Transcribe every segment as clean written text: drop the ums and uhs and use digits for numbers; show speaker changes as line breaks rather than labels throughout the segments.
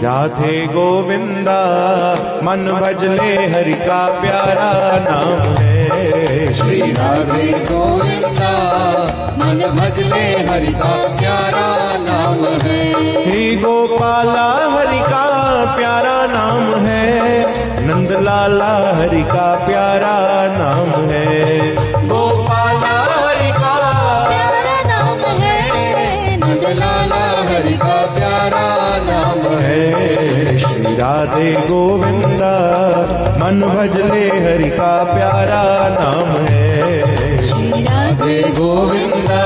राधे गोविंदा मन भजले हरि का प्यारा नाम है।
श्री राधे गोविंदा मन भजले हरि का प्यारा नाम है।
श्री गोपाला हरि का प्यारा नाम है, नंदलाला हरि का प्यारा नाम है। गोपाला हरि का
प्यारा नाम है, नंदलाला हरि का प्यारा नाम है।
श्री राधे गोविंदा मन भजले हरि का प्यारा नाम है।
श्री राधे गोविंदा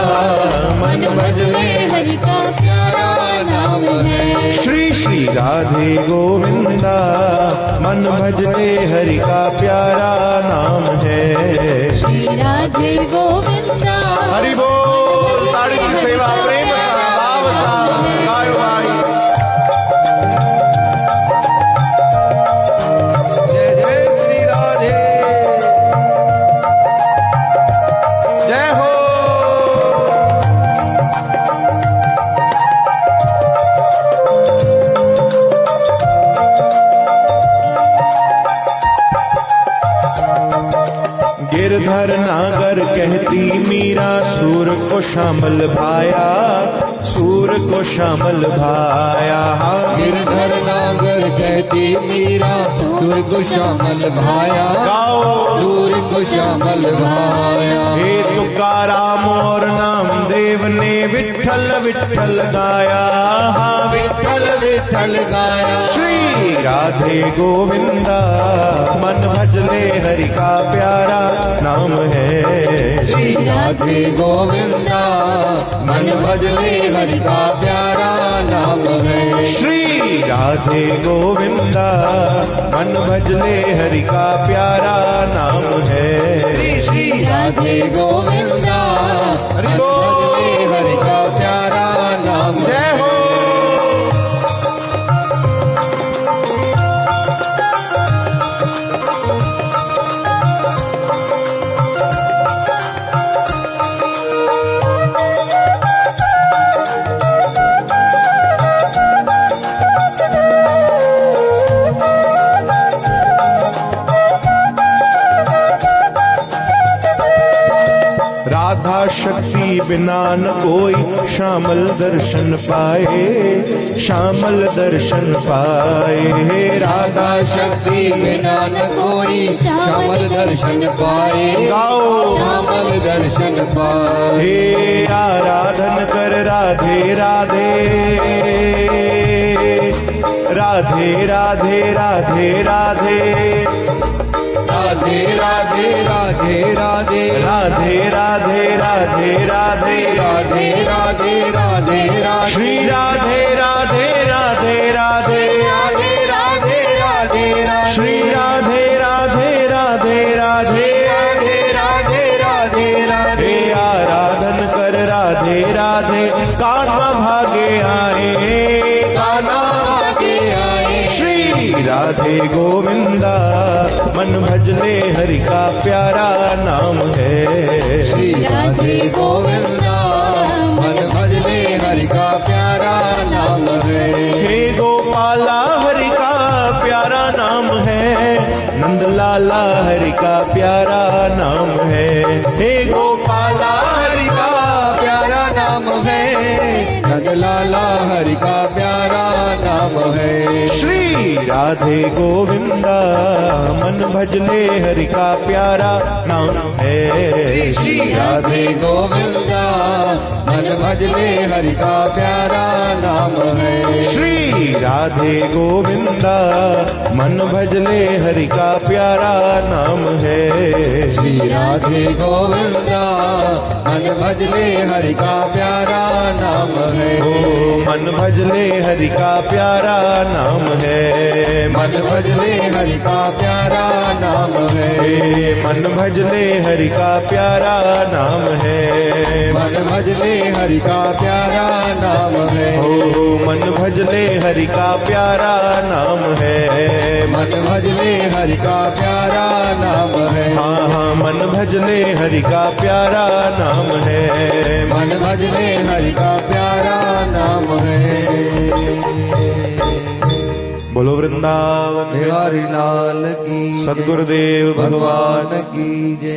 मन भजले हरि का प्यारा नाम है।
श्री श्री राधे गोविंदा मन भजले हरि का प्यारा नाम है।
श्री राधे गोविंदा
हरि बोल। ताड़ी की सेवा प्रेम सा भाव सा गायो भाई। जय जय श्री राधे, जय हो। गिरधर नागर कहती मीरा सूर को शामल भाया, सूर को शामल भाया।
गिरधर नागर कहती मीरा सूर को श्यामल भाया।
गाओ
सूर को श्यामल भाया।
हे तुकाराम और नामदेव ने विठ्ठल विठ्ठल गाया। हाँ विठ्ठल विठ्ठल गाया। श्री राधे गोविंदा मन भजले हरि का प्यारा नाम है।
श्री राधे गोविंदा मन भजले हरि का प्यारा नाम है।
श्री राधे गोविंदा मन भजले हरि का प्यारा नाम है।
श्री श्री राधे गोविंदा
हरि
मन
बोल।
भजले हरि का प्यारा नाम है।
जय हो। राधा शक्ति बिना न कोई श्यामल दर्शन पाए, श्यामल दर्शन पाए। हे राधा
राधा शक्ति बिना न कोई श्यामल दर्शन पाए।
गाओ
श्यामल दर्शन पाए।
हे आराधन कर राधे राधे, राधे राधे राधे राधे,
राधे राधे राधे राधे
राधे राधे राधे राधे,
राधे राधे राधे राधे।
श्री राधे राधे राधे राधे,
राधे राधे राधे राधे।
श्री राधे राधे राधे राधे,
राधे राधे राधे राधे।
हे आराधन कर राधे राधे, कान्हा भागे आए,
कान्हा भागे आए।
श्री राधे गोविंदा मन भजले हरि का प्यारा नाम है।
श्री राधे गोविंदा मन भजले हरि का प्यारा नाम है।
हे गोपाला हरि का प्यारा नाम है, नंदलाला हरि का प्यारा नाम है। हे गोपाला हरि का
प्यारा नाम है, नंदलाला हरि का प्यारा नाम है।
श्री राधे गोविंदा मन भजले हरि का प्यारा नाम है।
श्री राधे गोविंदा मन भजले हरि का प्यारा नाम है।
श्री राधे गोविंदा मन भजले हरि का प्यारा नाम है।
श्री राधे गोविंदा मन भजले हरि का प्यारा नाम है।
ओ मन भजले हरि का प्यारा नाम है।
मन भजले हरि का प्यारा नाम है।
हे मन भजले हरि का प्यारा नाम है।
मन भजले हरि का प्यारा नाम है।
ओ मन भजले हरि का प्यारा नाम है।
मन भजले हरि का प्यारा नाम है।
हाँ हाँ मन भजले हरि का प्यारा नाम है।
मन भजले हरि का प्यारा नाम है।
बोलो वृंदावन
बिहारी लाल की
सद्गुरुदेव भगवान
भगवान की जय।